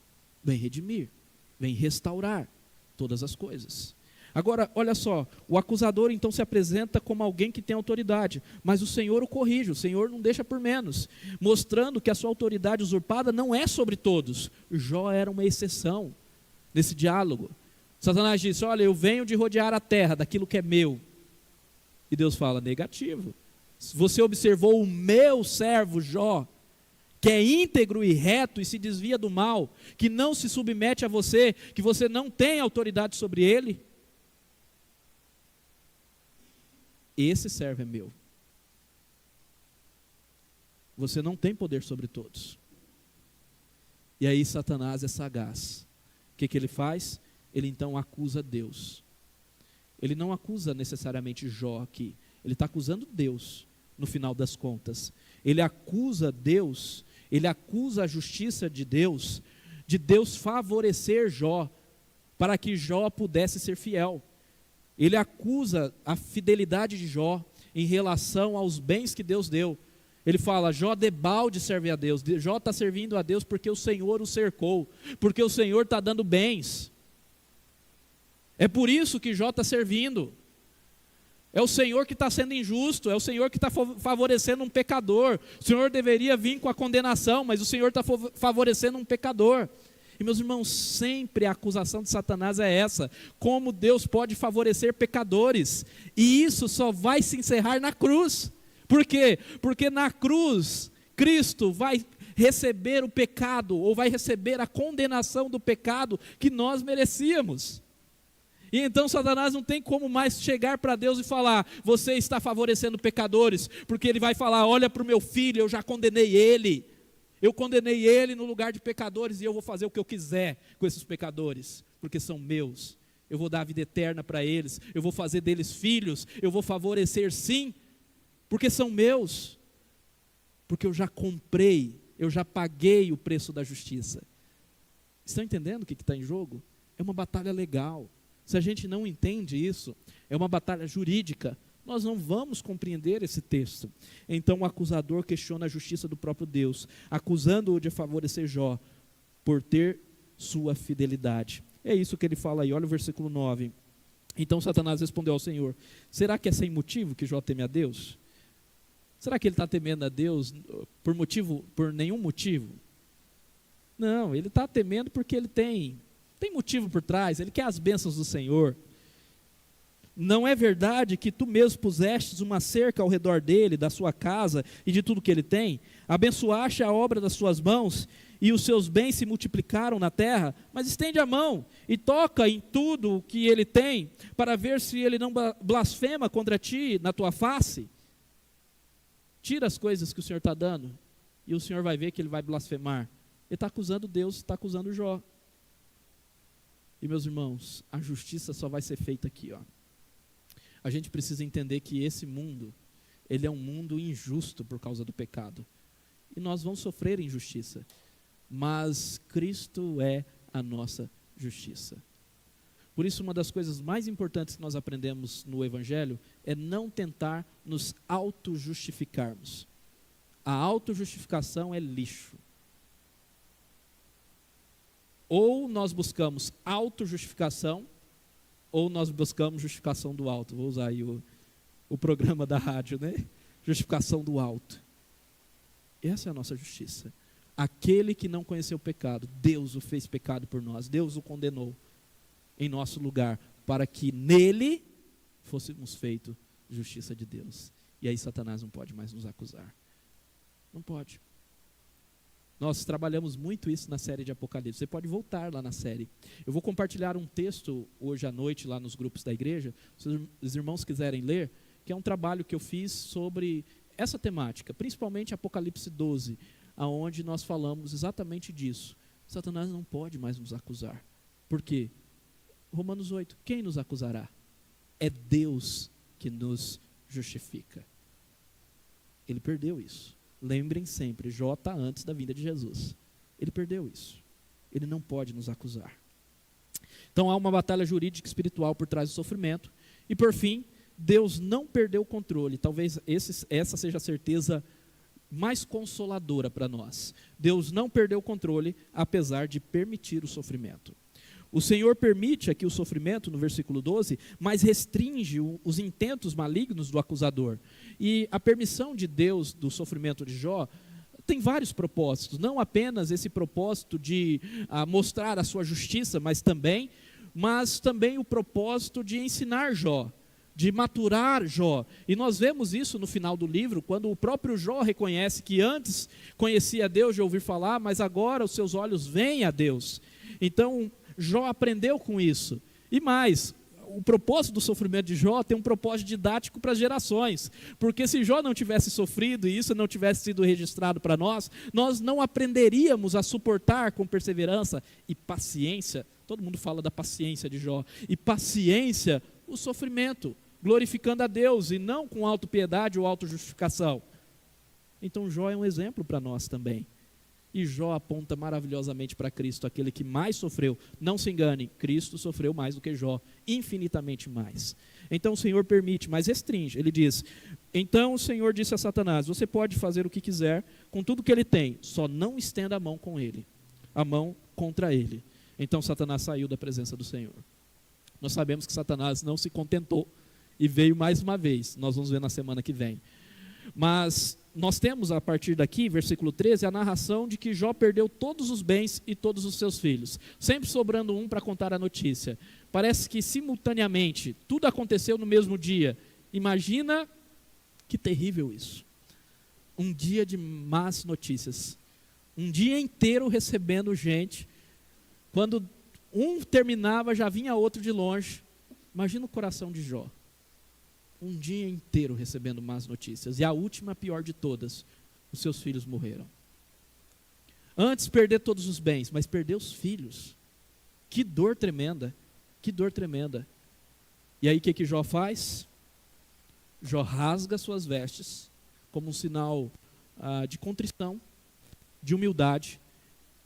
vem redimir, vem restaurar todas as coisas. Agora, olha só, o acusador então se apresenta como alguém que tem autoridade, mas o Senhor o corrige, o Senhor não deixa por menos, mostrando que a sua autoridade usurpada não é sobre todos. Jó era uma exceção nesse diálogo. Satanás disse, olha, eu venho de rodear a terra daquilo que é meu. E Deus fala, negativo. Você observou o meu servo Jó, que é íntegro e reto e se desvia do mal, que não se submete a você, que você não tem autoridade sobre ele? Esse servo é meu. Você não tem poder sobre todos. E aí Satanás é sagaz. O que ele faz? Ele então acusa Deus. Ele não acusa necessariamente Jó aqui. Ele está acusando Deus, no final das contas. Ele acusa Deus, ele acusa a justiça de Deus favorecer Jó, para que Jó pudesse ser fiel. Ele acusa a fidelidade de Jó em relação aos bens que Deus deu. Ele fala, Jó debalde serve a Deus. Jó está servindo a Deus porque o Senhor o cercou, porque o Senhor está dando bens. É por isso que Jó está servindo. É o Senhor que está sendo injusto, é o Senhor que está favorecendo um pecador. O Senhor deveria vir com a condenação, mas o Senhor está favorecendo um pecador. E meus irmãos, sempre a acusação de Satanás é essa: como Deus pode favorecer pecadores? E isso só vai se encerrar na cruz. Por quê? Porque na cruz, Cristo vai receber o pecado, ou vai receber a condenação do pecado que nós merecíamos. E então Satanás não tem como mais chegar para Deus e falar: você está favorecendo pecadores, porque ele vai falar: olha para o meu filho, eu já condenei ele. Eu condenei ele no lugar de pecadores, e eu vou fazer o que eu quiser com esses pecadores, porque são meus. Eu vou dar a vida eterna para eles, eu vou fazer deles filhos, eu vou favorecer sim, porque são meus, porque eu já comprei, eu já paguei o preço da justiça. Estão entendendo o que está em jogo? É uma batalha legal. Se a gente não entende isso, é uma batalha jurídica, nós não vamos compreender esse texto. Então o acusador questiona a justiça do próprio Deus, acusando-o de favorecer Jó, por ter sua fidelidade. É isso que ele fala aí, olha o versículo 9. Então Satanás respondeu ao Senhor: será que é sem motivo que Jó teme a Deus? Será que ele está temendo a Deus por nenhum motivo? Não, ele está temendo porque ele tem motivo por trás, ele quer as bênçãos do Senhor. Não é verdade que tu mesmo pusestes uma cerca ao redor dele, da sua casa e de tudo que ele tem? Abençoaste a obra das suas mãos, e os seus bens se multiplicaram na terra? Mas estende a mão e toca em tudo o que ele tem, para ver se ele não blasfema contra ti na tua face. Tira as coisas que o Senhor está dando, e o Senhor vai ver que ele vai blasfemar. Ele está acusando Deus, está acusando Jó. E meus irmãos, a justiça só vai ser feita aqui, ó. A gente precisa entender que esse mundo, ele é um mundo injusto por causa do pecado. E nós vamos sofrer injustiça. Mas Cristo é a nossa justiça. Por isso, uma das coisas mais importantes que nós aprendemos no Evangelho é não tentar nos auto-justificarmos. A auto-justificação é lixo. Ou nós buscamos auto-justificação, ou nós buscamos justificação do alto. Vou usar aí o programa da rádio, né? Justificação do alto. Essa é a nossa justiça. Aquele que não conheceu o pecado, Deus o fez pecado por nós, Deus o condenou em nosso lugar, para que nele fôssemos feitos justiça de Deus. E aí Satanás não pode mais nos acusar. Não pode. Nós trabalhamos muito isso na série de Apocalipse. Você pode voltar lá na série. Eu vou compartilhar um texto hoje à noite lá nos grupos da igreja, se os irmãos quiserem ler, que é um trabalho que eu fiz sobre essa temática, principalmente Apocalipse 12, aonde nós falamos exatamente disso. Satanás não pode mais nos acusar. Por quê? Romanos 8, quem nos acusará? É Deus que nos justifica. Ele perdeu isso. Lembrem sempre, Jó está antes da vinda de Jesus. Ele perdeu isso. Ele não pode nos acusar. Então há uma batalha jurídica e espiritual por trás do sofrimento. E por fim, Deus não perdeu o controle. Talvez essa seja a certeza mais consoladora para nós. Deus não perdeu o controle, apesar de permitir o sofrimento. O Senhor permite aqui o sofrimento, no versículo 12, mas restringe os intentos malignos do acusador. E a permissão de Deus do sofrimento de Jó tem vários propósitos, não apenas esse propósito de mostrar a sua justiça, mas também o propósito de ensinar Jó, de maturar Jó. E nós vemos isso no final do livro, quando o próprio Jó reconhece que antes conhecia Deus de ouvir falar, mas agora os seus olhos veem a Deus. Então Jó aprendeu com isso. E mais, o propósito do sofrimento de Jó tem um propósito didático para as gerações. Porque se Jó não tivesse sofrido e isso não tivesse sido registrado para nós, nós não aprenderíamos a suportar com perseverança e paciência. Todo mundo fala da paciência de Jó. E paciência, o sofrimento, glorificando a Deus e não com autopiedade ou autojustificação. Então Jó é um exemplo para nós também. E Jó aponta maravilhosamente para Cristo, aquele que mais sofreu. Não se engane, Cristo sofreu mais do que Jó, infinitamente mais. Então o Senhor permite, mas restringe. Ele diz, então o Senhor disse a Satanás, você pode fazer o que quiser com tudo que ele tem, só não estenda a mão com ele, a mão contra ele. Então Satanás saiu da presença do Senhor. Nós sabemos que Satanás não se contentou E veio mais uma vez, nós vamos ver na semana que vem. Mas nós temos a partir daqui, versículo 13, a narração de que Jó perdeu todos os bens e todos os seus filhos, sempre sobrando um para contar a notícia. Parece que simultaneamente, tudo aconteceu no mesmo dia. Imagina que terrível isso. Um dia de más notícias. Um dia inteiro recebendo gente. Quando um terminava, já vinha outro de longe. Imagina o coração de Jó. Um dia inteiro recebendo más notícias. E a última, pior de todas, os seus filhos morreram. Antes perder todos os bens, mas perder os filhos. Que dor tremenda, que dor tremenda. E aí o que Jó faz? Jó rasga suas vestes, como um sinal de contrição, de humildade,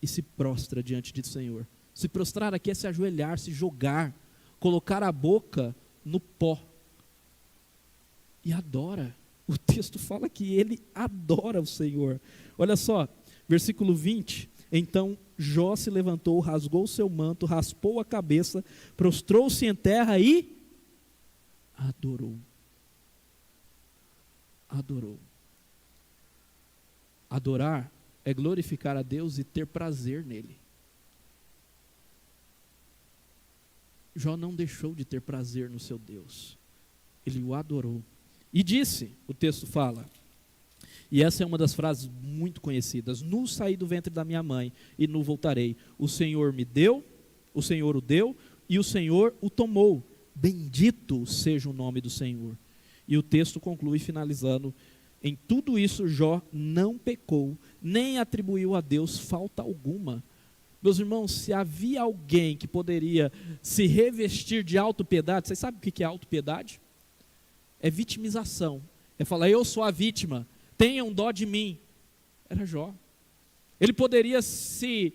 e se prostra diante do Senhor. Se prostrar aqui é se ajoelhar, se jogar, colocar a boca no pó. E adora. O texto fala que ele adora o Senhor. Olha só, versículo 20. Então Jó se levantou, rasgou o seu manto, raspou a cabeça, prostrou-se em terra e adorou. Adorou. Adorar é glorificar a Deus e ter prazer nele. Jó não deixou de ter prazer no seu Deus. Ele o adorou. E disse, o texto fala, e essa é uma das frases muito conhecidas: nu saí do ventre da minha mãe e nu voltarei. O Senhor me deu, o Senhor o deu e o Senhor o tomou. Bendito seja o nome do Senhor. E o texto conclui finalizando: em tudo isso Jó não pecou, nem atribuiu a Deus falta alguma. Meus irmãos, se havia alguém que poderia se revestir de autopiedade, vocês sabem o que é autopiedade? É vitimização, é falar: eu sou a vítima, tenham dó de mim. Era Jó. Ele poderia se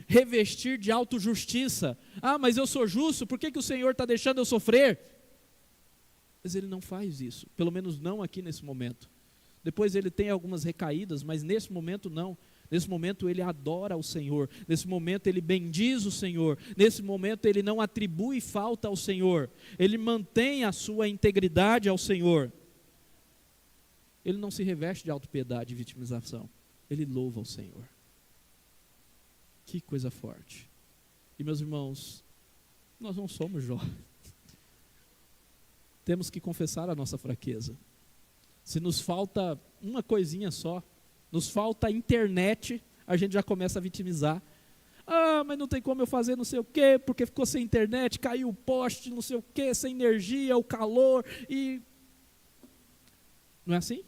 revestir de autojustiça. Ah, mas eu sou justo, por que o Senhor está deixando eu sofrer? Mas ele não faz isso, pelo menos não aqui nesse momento. Depois ele tem algumas recaídas, mas nesse momento não. Nesse momento ele adora o Senhor, nesse momento ele bendiz o Senhor, nesse momento ele não atribui falta ao Senhor, ele mantém a sua integridade ao Senhor. Ele não se reveste de autopiedade e vitimização, ele louva ao Senhor. Que coisa forte. E meus irmãos, nós não somos Jó. Temos que confessar a nossa fraqueza. Se nos falta uma coisinha só, nos falta internet, a gente já começa a vitimizar. Ah, mas não tem como eu fazer não sei o quê, porque ficou sem internet, caiu o poste, não sei o quê, sem energia, o calor, e... Não é assim?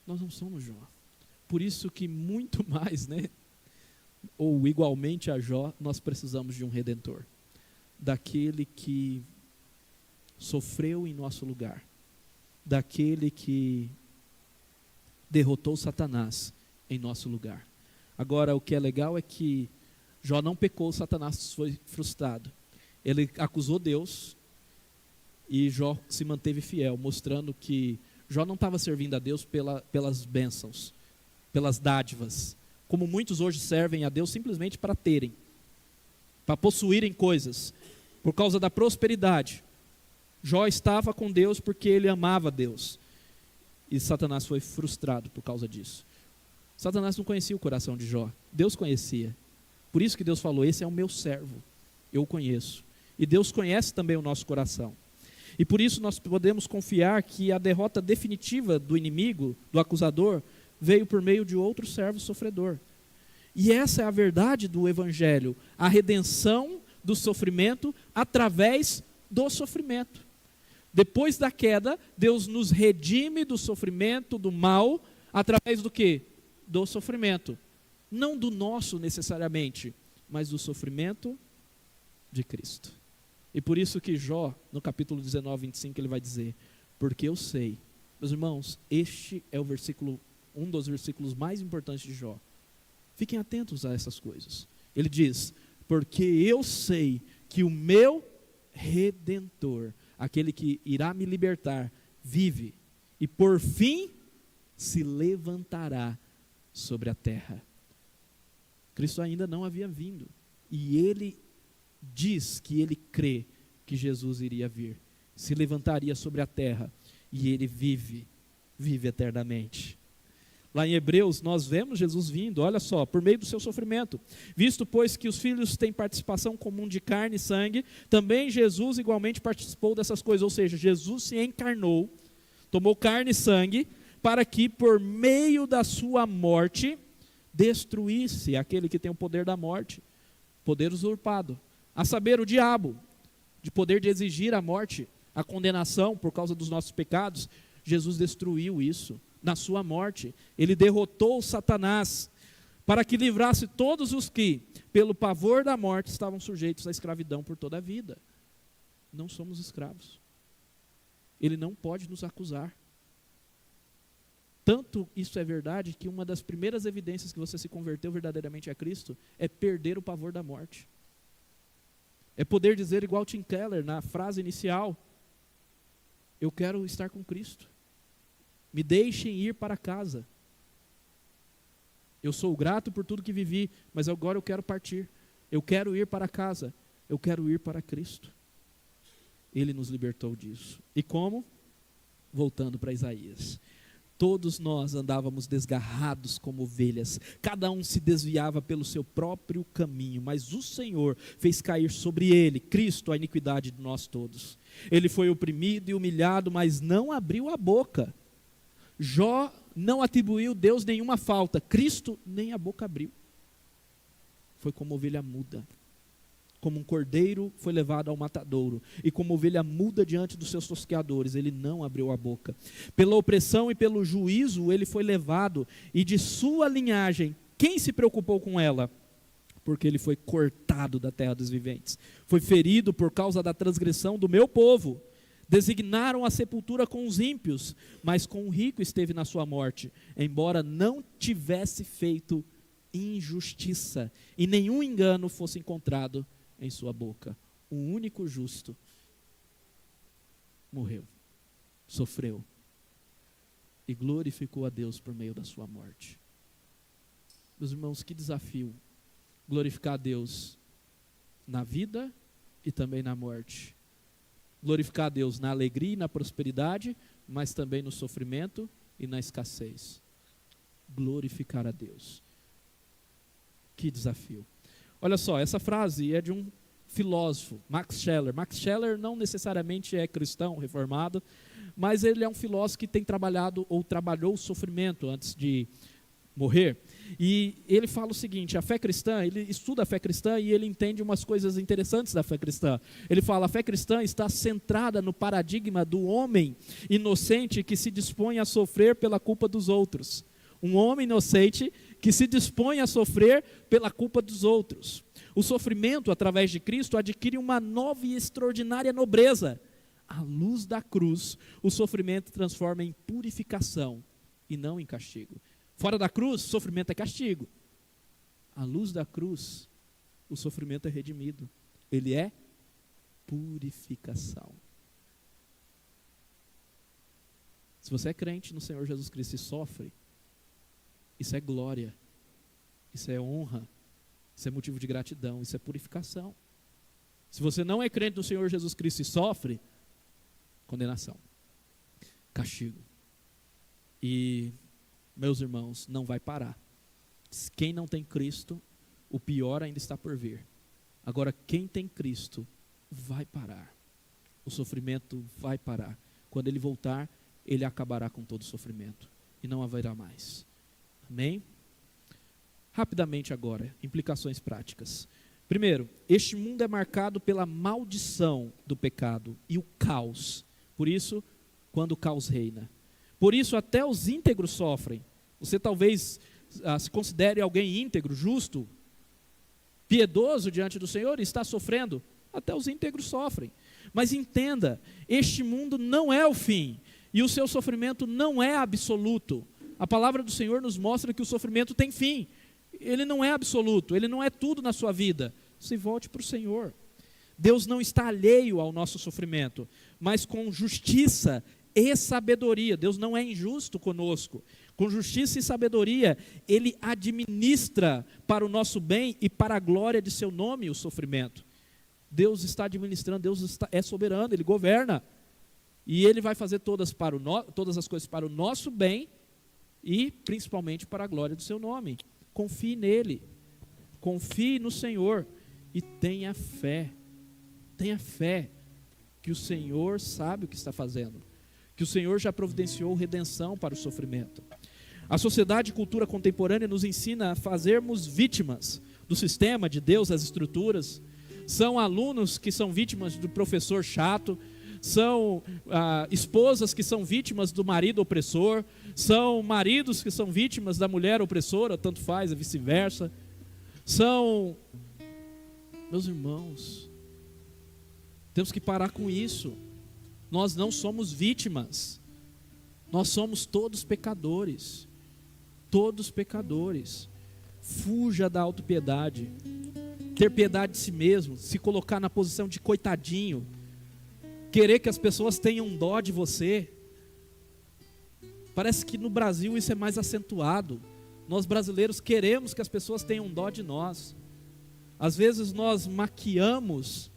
Nós não somos Jó. Por isso que muito mais, né, ou igualmente a Jó, nós precisamos de um Redentor. Daquele que sofreu em nosso lugar. Daquele que derrotou Satanás em nosso lugar. Agora, o que é legal é que Jó não pecou, Satanás foi frustrado. Ele acusou Deus e Jó se manteve fiel, mostrando que Jó não estava servindo a Deus pelas bênçãos, pelas dádivas, como muitos hoje servem a Deus simplesmente para terem, para possuírem coisas, por causa da prosperidade. Jó estava com Deus porque ele amava Deus. E Satanás foi frustrado por causa disso. Satanás não conhecia o coração de Jó. Deus conhecia. Por isso que Deus falou: esse é o meu servo, eu o conheço. E Deus conhece também o nosso coração. E por isso nós podemos confiar que a derrota definitiva do inimigo, do acusador, veio por meio de outro servo sofredor. E essa é a verdade do Evangelho. A redenção do sofrimento através do sofrimento. Depois da queda, Deus nos redime do sofrimento, do mal, através do quê? Do sofrimento. Não do nosso necessariamente, mas do sofrimento de Cristo. E por isso que Jó, no capítulo 19, 25, ele vai dizer: porque eu sei. Meus irmãos, este é o versículo, um dos versículos mais importantes de Jó. Fiquem atentos a essas coisas. Ele diz: porque eu sei que o meu Redentor, aquele que irá me libertar, vive, e por fim se levantará sobre a terra. Cristo ainda não havia vindo, e ele diz que ele crê que Jesus iria vir, se levantaria sobre a terra, e ele vive eternamente. Lá em Hebreus nós vemos Jesus vindo, olha só, por meio do seu sofrimento. Visto, pois, que os filhos têm participação comum de carne e sangue, também Jesus igualmente participou dessas coisas, ou seja, Jesus se encarnou, tomou carne e sangue, para que por meio da sua morte, destruísse aquele que tem o poder da morte, poder usurpado, a saber, o diabo, de poder de exigir a morte, a condenação por causa dos nossos pecados. Jesus destruiu isso na sua morte. Ele derrotou Satanás, para que livrasse todos os que, pelo pavor da morte, estavam sujeitos à escravidão por toda a vida. Não somos escravos. Ele não pode nos acusar. Tanto isso é verdade que uma das primeiras evidências que você se converteu verdadeiramente a Cristo é perder o pavor da morte. É poder dizer igual Tim Keller na frase inicial: eu quero estar com Cristo. Me deixem ir para casa. Eu sou grato por tudo que vivi, mas agora eu quero partir. Eu quero ir para casa. Eu quero ir para Cristo. Ele nos libertou disso. E como? Voltando para Isaías. Todos nós andávamos desgarrados como ovelhas, cada um se desviava pelo seu próprio caminho, mas o Senhor fez cair sobre ele, Cristo, a iniquidade de nós todos. Ele foi oprimido e humilhado, mas não abriu a boca. Jó não atribuiu a Deus nenhuma falta, Cristo nem a boca abriu. Foi como ovelha muda. Como um cordeiro foi levado ao matadouro, e como ovelha muda diante dos seus tosqueadores, ele não abriu a boca. Pela opressão e pelo juízo ele foi levado, e de sua linhagem, quem se preocupou com ela? Porque ele foi cortado da terra dos viventes, foi ferido por causa da transgressão do meu povo. Designaram a sepultura com os ímpios, mas com o rico esteve na sua morte, embora não tivesse feito injustiça, e nenhum engano fosse encontrado em sua boca. Um único justo morreu, sofreu e glorificou a Deus por meio da sua morte. Meus irmãos, que desafio glorificar a Deus na vida e também na morte. Glorificar a Deus na alegria e na prosperidade, mas também no sofrimento e na escassez. Glorificar a Deus. Que desafio. Olha só, essa frase é de um filósofo, Max Scheler. Max Scheler não necessariamente é cristão, reformado, mas ele é um filósofo que tem trabalhado ou trabalhou o sofrimento antes de morrer. E ele fala o seguinte: a fé cristã, ele estuda a fé cristã e ele entende umas coisas interessantes da fé cristã. Ele fala: a fé cristã está centrada no paradigma do homem inocente que se dispõe a sofrer pela culpa dos outros. Um homem inocente que se dispõe a sofrer pela culpa dos outros. O sofrimento, através de Cristo, adquire uma nova e extraordinária nobreza. À luz da cruz, o sofrimento transforma em purificação e não em castigo. Fora da cruz, sofrimento é castigo. À luz da cruz, o sofrimento é redimido. Ele é purificação. Se você é crente no Senhor Jesus Cristo e sofre, isso é glória, isso é honra, isso é motivo de gratidão, isso é purificação. Se você não é crente no Senhor Jesus Cristo e sofre, condenação, castigo. E, meus irmãos, não vai parar. Quem não tem Cristo, o pior ainda está por vir. Agora, quem tem Cristo, vai parar. O sofrimento vai parar. Quando Ele voltar, Ele acabará com todo o sofrimento. E não haverá mais. Amém? Rapidamente agora, implicações práticas. Primeiro, este mundo é marcado pela maldição do pecado e o caos. Por isso, quando o caos reina. Por isso, até os íntegros sofrem. Você talvez se considere alguém íntegro, justo, piedoso diante do Senhor e está sofrendo. Até os íntegros sofrem. Mas entenda, este mundo não é o fim. E o seu sofrimento não é absoluto. A palavra do Senhor nos mostra que o sofrimento tem fim. Ele não é absoluto, ele não é tudo na sua vida. Se volte para o Senhor. Deus não está alheio ao nosso sofrimento, mas com justiça e sabedoria. Deus não é injusto conosco. Com justiça e sabedoria, Ele administra para o nosso bem e para a glória de seu nome o sofrimento. Deus está administrando, é soberano, Ele governa. E Ele vai fazer todas as coisas para o nosso bem e principalmente para a glória do seu nome. Confie nele, confie no Senhor e tenha fé que o Senhor sabe o que está fazendo, que o Senhor já providenciou redenção para o sofrimento. A sociedade e cultura contemporânea nos ensina a fazermos vítimas do sistema, de Deus, das estruturas. São alunos que são vítimas do professor chato, são esposas que são vítimas do marido opressor, são maridos que são vítimas da mulher opressora, tanto faz, e vice-versa. Meus irmãos, temos que parar com isso. Nós não somos vítimas, nós somos todos pecadores. Todos pecadores. Fuja da autopiedade. Ter piedade de si mesmo, se colocar na posição de coitadinho, querer que as pessoas tenham dó de você. Parece que no Brasil isso é mais acentuado. Nós brasileiros queremos que as pessoas tenham dó de nós. Às vezes nós maquiamos,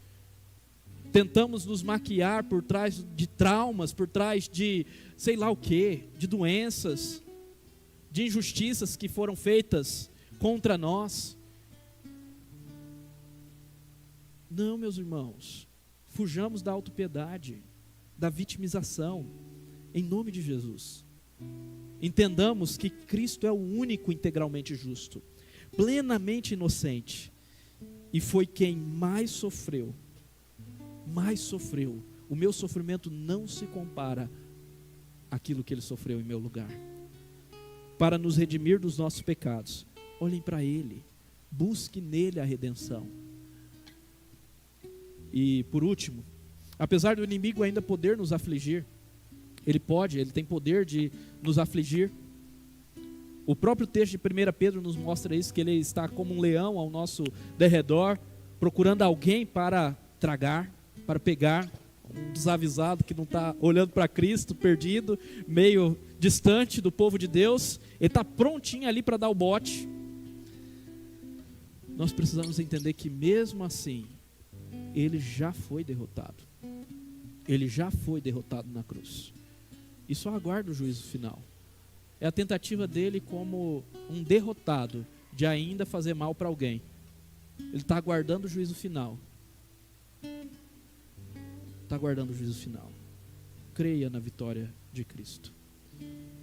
tentamos nos maquiar por trás de traumas, por trás de sei lá o que, de doenças, de injustiças que foram feitas contra nós. Não, meus irmãos, fujamos da autopiedade, da vitimização, em nome de Jesus. Entendamos que Cristo é o único integralmente justo, plenamente inocente, e foi quem mais sofreu. O meu sofrimento não se compara àquilo que Ele sofreu em meu lugar, para nos redimir dos nossos pecados. Olhem para Ele, busque nele a redenção. E por último, apesar do inimigo ainda poder nos afligir, ele tem poder de nos afligir. O próprio texto de 1 Pedro nos mostra isso, que ele está como um leão ao nosso derredor, procurando alguém para tragar, para pegar. Um desavisado que não está olhando para Cristo, perdido, meio distante do povo de Deus, ele está prontinho ali para dar o bote. Nós precisamos entender que mesmo assim, ele já foi derrotado. Ele já foi derrotado na cruz. E só aguarda o juízo final. É a tentativa dele como um derrotado de ainda fazer mal para alguém. Ele está aguardando o juízo final. Está aguardando o juízo final. Creia na vitória de Cristo.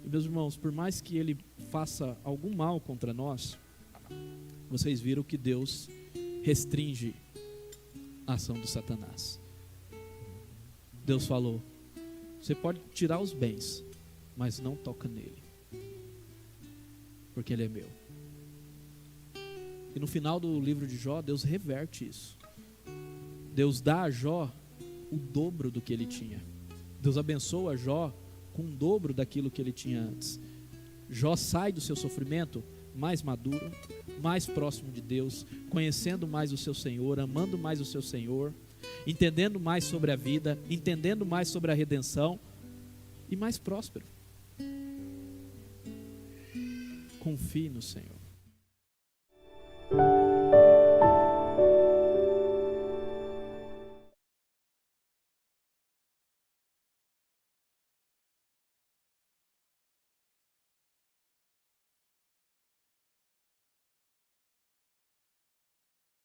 E meus irmãos, por mais que ele faça algum mal contra nós, vocês viram que Deus restringe a ação de Satanás. Deus falou: você pode tirar os bens, mas não toca nele, porque ele é meu. E no final do livro de Jó, Deus reverte isso. Deus dá a Jó o dobro do que ele tinha. Deus abençoa Jó com o dobro daquilo que ele tinha antes. Jó sai do seu sofrimento mais maduro, mais próximo de Deus, conhecendo mais o seu Senhor, amando mais o seu Senhor, entendendo mais sobre a vida, entendendo mais sobre a redenção e mais próspero. Confie no Senhor.